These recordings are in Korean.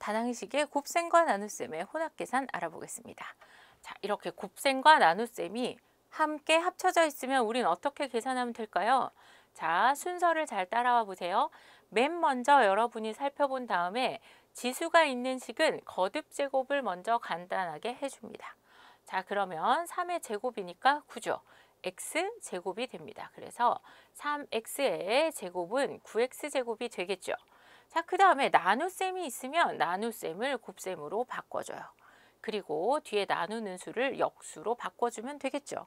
다낭식의 곱셈과 나눗셈의 혼합계산 알아보겠습니다. 자, 이렇게 곱셈과 나눗셈이 함께 합쳐져 있으면 우린 어떻게 계산하면 될까요? 자, 순서를 잘 따라와 보세요. 맨 먼저 여러분이 살펴본 다음에 지수가 있는 식은 거듭제곱을 먼저 간단하게 해줍니다. 자, 그러면 3의 제곱이니까 9죠. x제곱이 됩니다. 그래서 3x의 제곱은 9x제곱이 되겠죠. 자, 그 다음에 나눗셈이 있으면 나눗셈을 곱셈으로 바꿔줘요. 그리고 뒤에 나누는 수를 역수로 바꿔주면 되겠죠.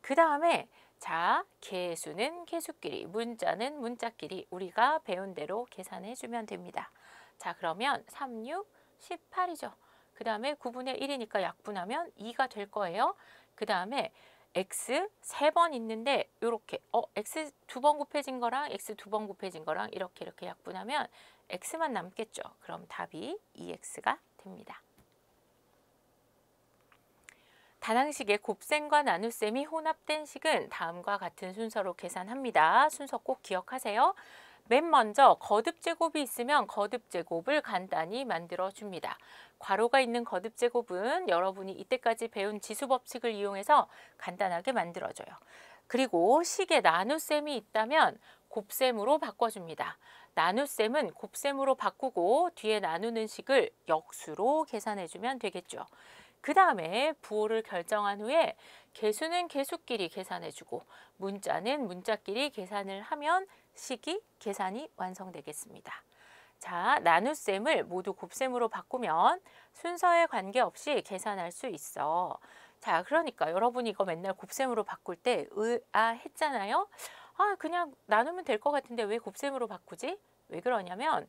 그 다음에 자, 개수는 개수끼리, 문자는 문자끼리 우리가 배운 대로 계산해주면 됩니다. 자, 그러면 3, 6, 18이죠. 그 다음에 9분의 1이니까 약분하면 2가 될 거예요. 그 다음에 x 3번 있는데 이렇게 x 2번 곱해진 거랑 x 2번 곱해진 거랑 이렇게 약분하면 x만 남겠죠. 그럼 답이 2x가 됩니다. 다낭식의 곱셈과 나눗셈이 혼합된 식은 다음과 같은 순서로 계산합니다. 순서 꼭 기억하세요. 맨 먼저 거듭제곱이 있으면 거듭제곱을 간단히 만들어 줍니다. 괄호가 있는 거듭제곱은 여러분이 이때까지 배운 지수법칙을 이용해서 간단하게 만들어줘요. 그리고 식에 나눗셈이 있다면 곱셈으로 바꿔줍니다. 나눗셈은 곱셈으로 바꾸고 뒤에 나누는 식을 역수로 계산해주면 되겠죠. 그 다음에 부호를 결정한 후에 개수는 개수끼리 계산해주고 문자는 문자끼리 계산을 하면 식이 계산이 완성되겠습니다. 자, 나눗셈을 모두 곱셈으로 바꾸면 순서에 관계없이 계산할 수 있어. 자, 그러니까 여러분이 이거 맨날 곱셈으로 바꿀 때 했잖아요. 그냥 나누면 될 것 같은데 왜 곱셈으로 바꾸지? 왜 그러냐면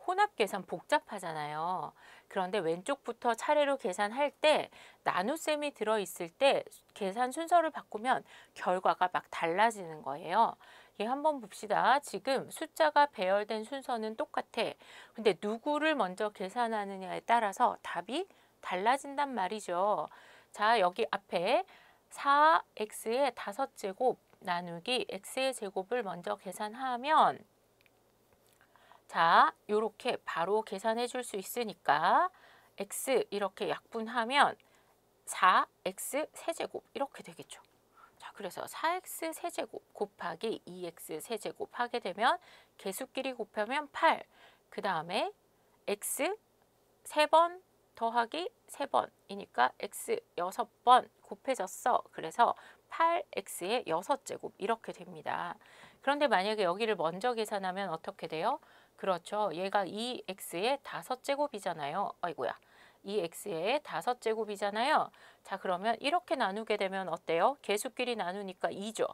혼합계산 복잡하잖아요. 그런데 왼쪽부터 차례로 계산할 때 나눗셈이 들어있을 때 계산 순서를 바꾸면 결과가 막 달라지는 거예요. 한번 봅시다. 지금 숫자가 배열된 순서는 똑같아. 근데 누구를 먼저 계산하느냐에 따라서 답이 달라진단 말이죠. 자, 여기 앞에 4x의 5제곱 나누기 x의 제곱을 먼저 계산하면 자, 요렇게 바로 계산해 줄 수 있으니까 x 이렇게 약분하면 4x 세제곱 이렇게 되겠죠. 자, 그래서 4x 세제곱 곱하기 2x 세제곱 하게 되면 개수끼리 곱하면 8. 그 다음에 x 3번 더하기 3번이니까 x 6번 곱해졌어. 그래서 8x의 6제곱 이렇게 됩니다. 그런데 만약에 여기를 먼저 계산하면 어떻게 돼요? 그렇죠. 얘가 2x의 5제곱이잖아요. 아이고야. 2x의 5제곱이잖아요. 자, 그러면 이렇게 나누게 되면 어때요? 개수끼리 나누니까 2죠.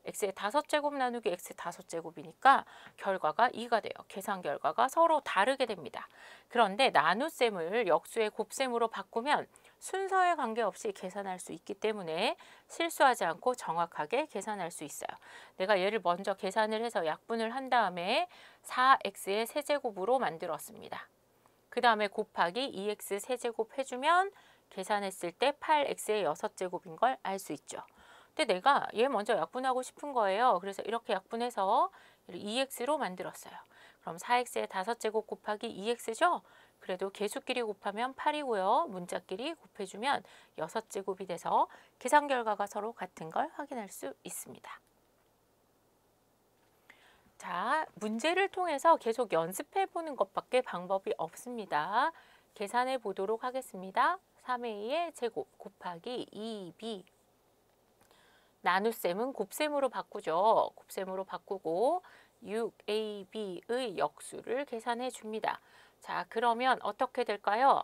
x의 5제곱 나누기 x의 5제곱이니까 결과가 2가 돼요. 계산 결과가 서로 다르게 됩니다. 그런데 나눗셈을 역수의 곱셈으로 바꾸면 순서에 관계없이 계산할 수 있기 때문에 실수하지 않고 정확하게 계산할 수 있어요. 내가 얘를 먼저 계산을 해서 약분을 한 다음에 4x의 세제곱으로 만들었습니다. 그 다음에 곱하기 2x 세제곱 해주면 계산했을 때 8x의 6제곱인 걸 알 수 있죠. 근데 내가 얘 먼저 약분하고 싶은 거예요. 그래서 이렇게 약분해서 2x로 만들었어요. 그럼 4x의 5제곱 곱하기 2x죠? 그래도 개수끼리 곱하면 8이고요. 문자끼리 곱해주면 6제곱이 돼서 계산 결과가 서로 같은 걸 확인할 수 있습니다. 자, 문제를 통해서 계속 연습해 보는 것밖에 방법이 없습니다. 계산해 보도록 하겠습니다. 3a의 제곱 곱하기 2b 나눗셈은 곱셈으로 바꾸죠. 곱셈으로 바꾸고 6ab의 역수를 계산해 줍니다. 자, 그러면 어떻게 될까요?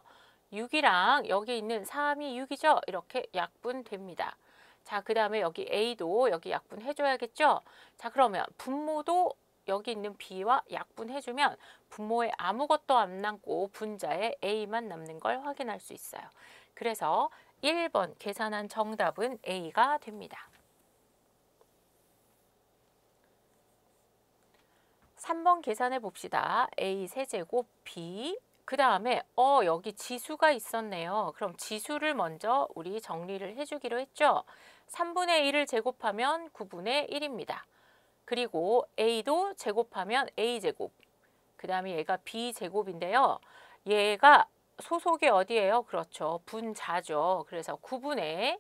6이랑 여기 있는 3이 6이죠? 이렇게 약분됩니다. 자, 그 다음에 여기 a도 여기 약분해줘야겠죠? 자, 그러면 분모도 여기 있는 b와 약분해주면 분모에 아무것도 안 남고 분자에 a만 남는 걸 확인할 수 있어요. 그래서 1번 계산한 정답은 a가 됩니다. 3번 계산해 봅시다. a 세제곱 b 그 다음에 여기 지수가 있었네요. 그럼 지수를 먼저 우리 정리를 해주기로 했죠. 3분의 1을 제곱하면 9분의 1입니다. 그리고 a도 제곱하면 a제곱 그 다음에 얘가 b제곱인데요. 얘가 소속이 어디예요? 그렇죠. 분자죠. 그래서 9분의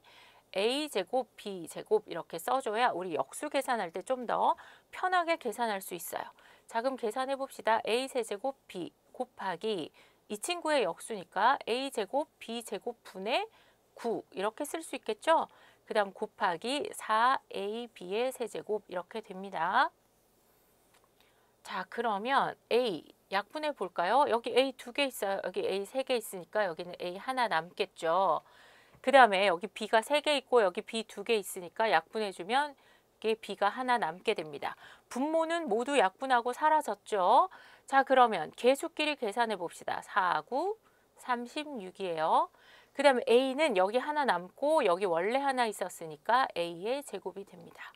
a제곱 b제곱 이렇게 써줘야 우리 역수 계산할 때 좀 더 편하게 계산할 수 있어요. 자, 그럼 계산해 봅시다. a세제곱 b 곱하기 이 친구의 역수니까 a제곱 b제곱 분의 9 이렇게 쓸 수 있겠죠? 그 다음 곱하기 4ab의 세제곱 이렇게 됩니다. 자, 그러면 a 약분해 볼까요? 여기 a 2개 있어요. 여기 a 3개 있으니까 여기는 a 하나 남겠죠. 그 다음에 여기 b가 3개 있고 여기 b 2개 있으니까 약분해주면 이게 b가 하나 남게 됩니다. 분모는 모두 약분하고 사라졌죠. 자, 그러면 계수끼리 계산해 봅시다. 4, 9, 36이에요. 그 다음에 a는 여기 하나 남고 여기 원래 하나 있었으니까 a의 제곱이 됩니다.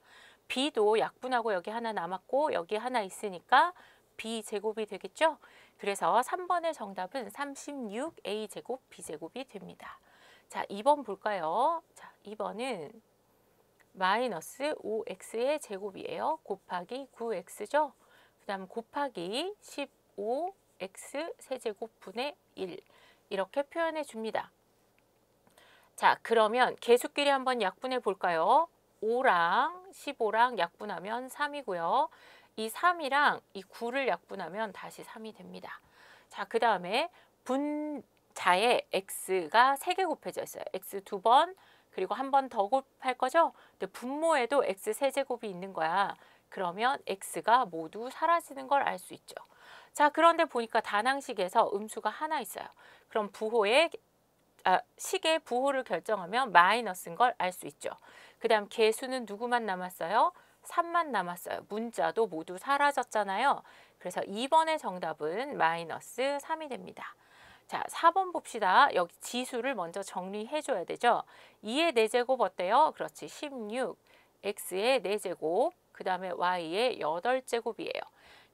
b도 약분하고 여기 하나 남았고 여기 하나 있으니까 b 제곱이 되겠죠. 그래서 3번의 정답은 36a 제곱 b 제곱이 됩니다. 자, 2번 볼까요? 자, 2번은 마이너스 5x의 제곱이에요. 곱하기 9x죠. 그 다음 곱하기 15x 세제곱분의 1 이렇게 표현해 줍니다. 자, 그러면 계수끼리 한번 약분해 볼까요? 5랑 15랑 약분하면 3이고요. 이 3이랑 이 9를 약분하면 다시 3이 됩니다. 자, 그 다음에 분자에 x가 3개 곱해져 있어요. x 2번 그리고 한 번 더 곱할 거죠? 근데 분모에도 x 세제곱이 있는 거야. 그러면 x가 모두 사라지는 걸 알 수 있죠. 자, 그런데 보니까 단항식에서 음수가 하나 있어요. 그럼 식의 부호를 결정하면 마이너스인 걸 알 수 있죠. 그 다음 계수는 누구만 남았어요? 3만 남았어요. 문자도 모두 사라졌잖아요. 그래서 2번의 정답은 마이너스 3이 됩니다. 자, 4번 봅시다. 여기 지수를 먼저 정리해 줘야 되죠. 2의 4제곱 어때요? 그렇지. 16. x의 4제곱. 그 다음에 y의 8제곱이에요.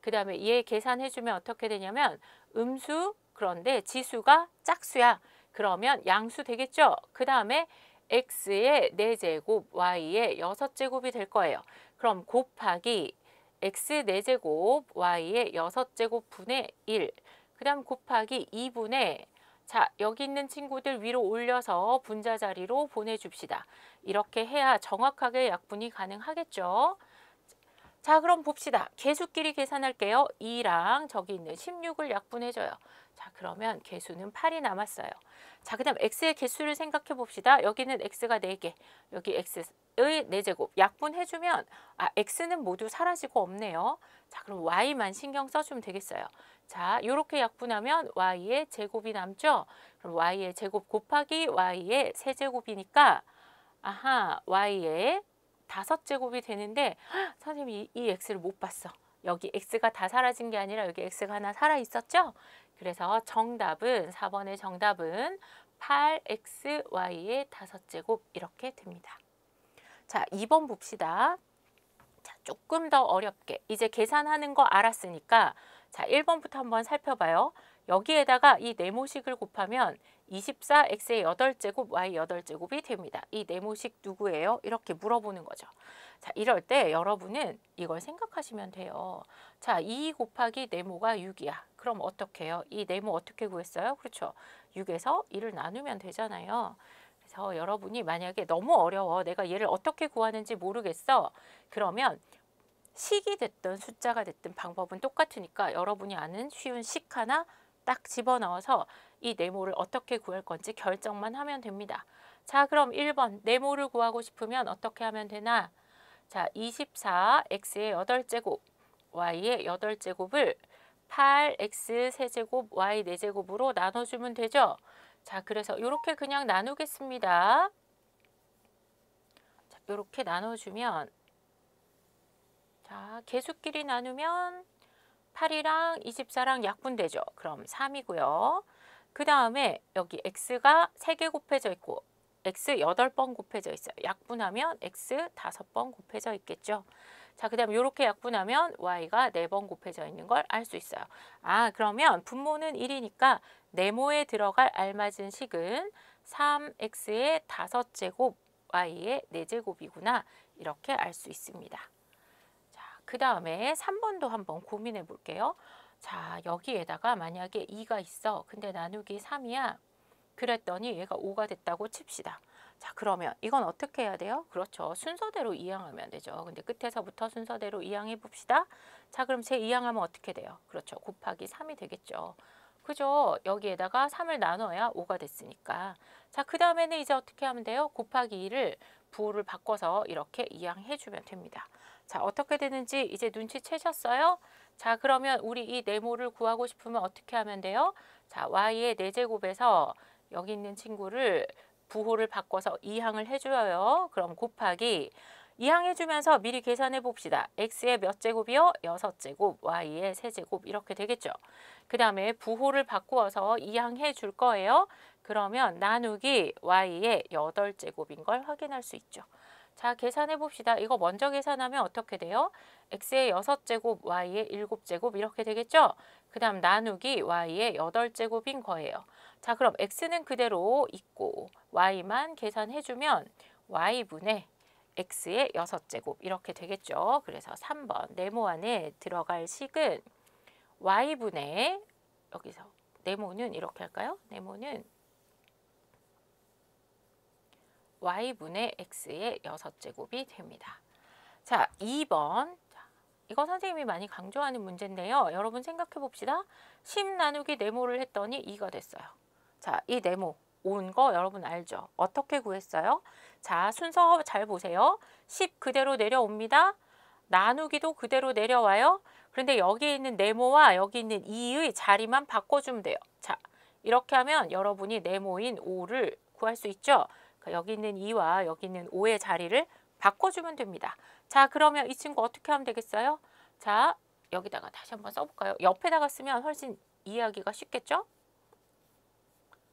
그 다음에 얘 계산해 주면 어떻게 되냐면 음수 그런데 지수가 짝수야. 그러면 양수 되겠죠? 그 다음에 x의 4제곱, y의 6제곱이 될 거예요. 그럼 곱하기 x 4제곱, y의 6제곱 분의 1. 그 다음 곱하기 2분의 자, 여기 있는 친구들 위로 올려서 분자 자리로 보내줍시다. 이렇게 해야 정확하게 약분이 가능하겠죠? 자, 그럼 봅시다. 계수끼리 계산할게요. 2랑 저기 있는 16을 약분해줘요. 자, 그러면 계수는 8이 남았어요. 자, 그 다음 x의 개수를 생각해 봅시다. 여기는 x가 4개, 여기 x의 4제곱. 약분해주면 x는 모두 사라지고 없네요. 자, 그럼 y만 신경 써주면 되겠어요. 자, 이렇게 약분하면 y의 제곱이 남죠? 그럼 y의 제곱 곱하기 y의 세제곱이니까 y의 5제곱이 되는데 선생님이 이 x를 못 봤어. 여기 x가 다 사라진 게 아니라 여기 x가 하나 살아 있었죠? 그래서 정답은 4번의 정답은 8xy의 5제곱 이렇게 됩니다. 자, 2번 봅시다. 자, 조금 더 어렵게 이제 계산하는 거 알았으니까 자, 1번부터 한번 살펴봐요. 여기에다가 이 네모식을 곱하면 24x의 8제곱 y 8제곱이 됩니다. 이 네모식 누구예요? 이렇게 물어보는 거죠. 자, 이럴 때 여러분은 이걸 생각하시면 돼요. 자, 2 곱하기 네모가 6이야. 그럼 어떻게 해요? 이 네모 어떻게 구했어요? 그렇죠. 6에서 1을 나누면 되잖아요. 그래서 여러분이 만약에 너무 어려워. 내가 얘를 어떻게 구하는지 모르겠어. 그러면 식이 됐든 숫자가 됐든 방법은 똑같으니까 여러분이 아는 쉬운 식 하나 딱 집어넣어서 이 네모를 어떻게 구할 건지 결정만 하면 됩니다. 자, 그럼 1번 네모를 구하고 싶으면 어떻게 하면 되나? 자, 24x의 8제곱, y의 8제곱을 8x 세제곱, y 4제곱으로 나눠주면 되죠? 자, 그래서 이렇게 그냥 나누겠습니다. 자, 이렇게 나눠주면 자, 개수끼리 나누면 8이랑 24랑 약분되죠. 그럼 3이고요. 그 다음에 여기 x가 3개 곱해져 있고 x 8번 곱해져 있어요. 약분하면 x 5번 곱해져 있겠죠. 자, 그 다음에 이렇게 약분하면 y가 4번 곱해져 있는 걸 알 수 있어요. 그러면 분모는 1이니까 네모에 들어갈 알맞은 식은 3x의 5제곱, y의 4제곱이구나. 이렇게 알 수 있습니다. 그 다음에 3번도 한번 고민해 볼게요. 자, 여기에다가 만약에 2가 있어. 근데 나누기 3이야. 그랬더니 얘가 5가 됐다고 칩시다. 자, 그러면 이건 어떻게 해야 돼요? 그렇죠. 순서대로 이항하면 되죠. 근데 끝에서부터 순서대로 이항해 봅시다. 자, 그럼 제 이항하면 어떻게 돼요? 그렇죠. 곱하기 3이 되겠죠. 그죠? 여기에다가 3을 나눠야 5가 됐으니까. 자, 그 다음에는 이제 어떻게 하면 돼요? 곱하기 2를 부호를 바꿔서 이렇게 이항해 주면 됩니다. 자, 어떻게 되는지 이제 눈치채셨어요? 자, 그러면 우리 이 네모를 구하고 싶으면 어떻게 하면 돼요? 자, y의 4제곱에서 여기 있는 친구를 부호를 바꿔서 이항을 해줘요. 그럼 곱하기 이항해주면서 미리 계산해 봅시다. x의 몇 제곱이요? 6제곱, y의 세제곱 이렇게 되겠죠. 그 다음에 부호를 바꾸어서 이항해 줄 거예요. 그러면 나누기 y의 8제곱인 걸 확인할 수 있죠. 자, 계산해 봅시다. 이거 먼저 계산하면 어떻게 돼요? x의 6제곱, y의 7제곱 이렇게 되겠죠? 그 다음 나누기 y의 8제곱인 거예요. 자, 그럼 x는 그대로 있고 y만 계산해주면 y분의 x의 6제곱 이렇게 되겠죠. 그래서 3번 네모 안에 들어갈 식은 y분의 여기서 네모는 이렇게 할까요? 네모는 y분의 x의 6제곱이 됩니다. 자, 2번. 이거 선생님이 많이 강조하는 문제인데요. 여러분 생각해 봅시다. 10 나누기 네모를 했더니 2가 됐어요. 자, 이 네모 온 거 여러분 알죠? 어떻게 구했어요? 자, 순서 잘 보세요. 10 그대로 내려옵니다. 나누기도 그대로 내려와요. 그런데 여기 있는 네모와 여기 있는 2의 자리만 바꿔주면 돼요. 자, 이렇게 하면 여러분이 네모인 5를 구할 수 있죠? 여기 있는 2와 여기 있는 5의 자리를 바꿔주면 됩니다. 자, 그러면 이 친구 어떻게 하면 되겠어요? 자, 여기다가 다시 한번 써볼까요? 옆에다가 쓰면 훨씬 이해하기가 쉽겠죠?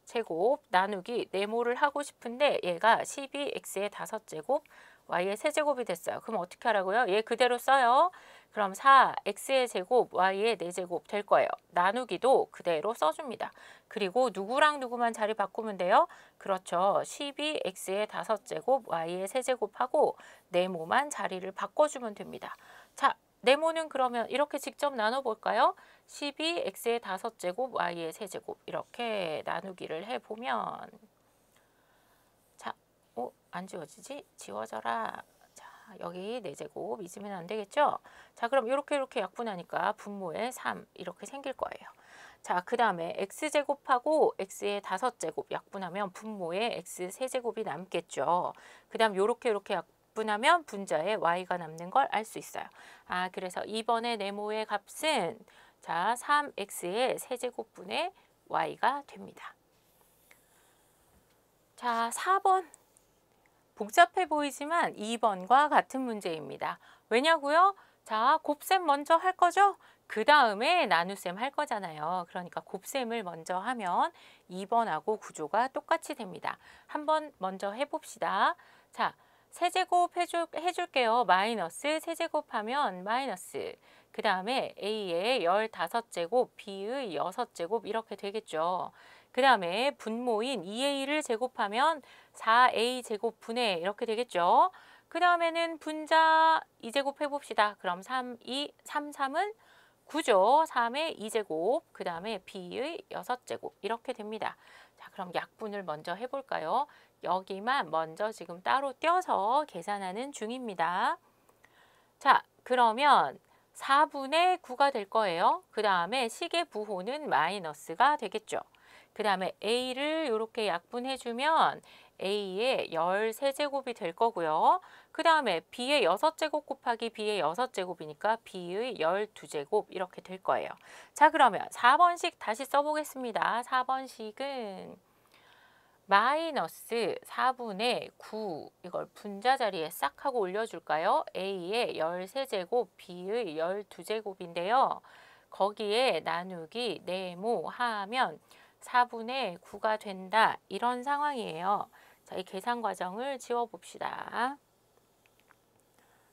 제곱 나누기 네모를 하고 싶은데 얘가 12x의 5제곱 y의 세제곱이 됐어요. 그럼 어떻게 하라고요? 얘 그대로 써요. 그럼 4x의 제곱 y의 4제곱 될 거예요. 나누기도 그대로 써줍니다. 그리고 누구랑 누구만 자리 바꾸면 돼요? 그렇죠. 12x의 5제곱 y의 세제곱하고 네모만 자리를 바꿔주면 됩니다. 자, 네모는 그러면 이렇게 직접 나눠볼까요? 12x의 5제곱 y의 세제곱 이렇게 나누기를 해보면 자, 안 지워지지? 지워져라. 자, 여기 4제곱 잊으면 안 되겠죠? 자, 그럼 이렇게 약분하니까 분모에 3 이렇게 생길 거예요. 자, 그 다음에 x제곱하고 x의 5제곱 약분하면 분모에 x 세제곱이 남겠죠. 그 다음 이렇게 약분하면 분자에 y가 남는 걸 알 수 있어요. 아, 그래서 2번의 네모의 값은 자, 3x의 세제곱분의 y가 됩니다. 자, 4번. 복잡해 보이지만 2번과 같은 문제입니다. 왜냐고요? 자, 곱셈 먼저 할 거죠? 그 다음에 나눗셈 할 거잖아요. 그러니까 곱셈을 먼저 하면 2번하고 구조가 똑같이 됩니다. 한번 먼저 해봅시다. 자, 세제곱 해줄게요. 마이너스 세제곱하면 마이너스. 그 다음에 a의 15제곱, b의 6제곱 이렇게 되겠죠. 그 다음에 분모인 2a를 제곱하면 4a 제곱분의 이렇게 되겠죠. 그 다음에는 분자 2제곱 해봅시다. 그럼 3, 3은 9죠. 3의 2제곱, 그 다음에 b의 6제곱 이렇게 됩니다. 자, 그럼 약분을 먼저 해볼까요? 여기만 먼저 지금 따로 떼어서 계산하는 중입니다. 자, 그러면 4분의 9가 될 거예요. 그 다음에 식의 부호는 마이너스가 되겠죠. 그 다음에 a를 이렇게 약분해주면 a의 13제곱이 될 거고요. 그 다음에 b의 6제곱 곱하기 b의 6제곱이니까 b의 12제곱 이렇게 될 거예요. 자, 그러면 4번식 다시 써보겠습니다. 4번식은 마이너스 4분의 9 이걸 분자 자리에 싹 하고 올려줄까요? a의 13제곱, b의 12제곱인데요. 거기에 나누기 네모하면 4분의 9가 된다. 이런 상황이에요. 자, 이 계산 과정을 지워봅시다.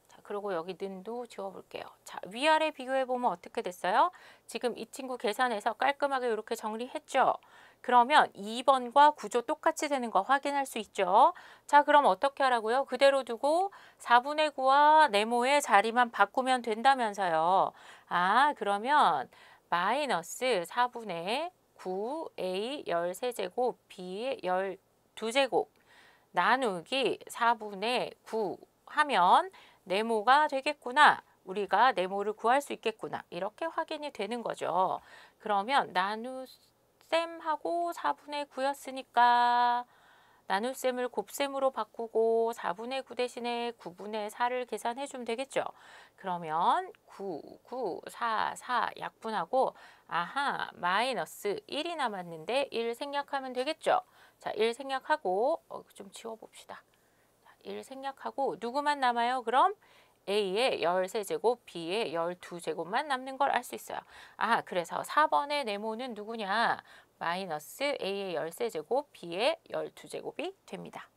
자, 그리고 여기 는도 지워볼게요. 자, 위아래 비교해보면 어떻게 됐어요? 지금 이 친구 계산해서 깔끔하게 이렇게 정리했죠? 그러면 2번과 구조 똑같이 되는 거 확인할 수 있죠? 자, 그럼 어떻게 하라고요? 그대로 두고 4분의 9와 네모의 자리만 바꾸면 된다면서요. 아, 그러면 마이너스 4분의 9 A 13제곱 B의 12제곱 나누기 4분의 9 하면 네모가 되겠구나. 우리가 네모를 구할 수 있겠구나. 이렇게 확인이 되는 거죠. 그러면 나눗셈하고 4분의 9였으니까 나눗셈을 곱셈으로 바꾸고 4분의 9 대신에 9분의 4를 계산해 주면 되겠죠. 그러면 9, 9, 4, 4 약분하고 아하 마이너스 1이 남았는데 1 생략하면 되겠죠. 자, 1 생략하고 좀 지워봅시다. 1 생략하고 누구만 남아요? 그럼 A의 13제곱, B의 12제곱만 남는 걸 알 수 있어요. 아, 그래서 4번의 네모는 누구냐? 마이너스 A의 13제곱, B의 12제곱이 됩니다.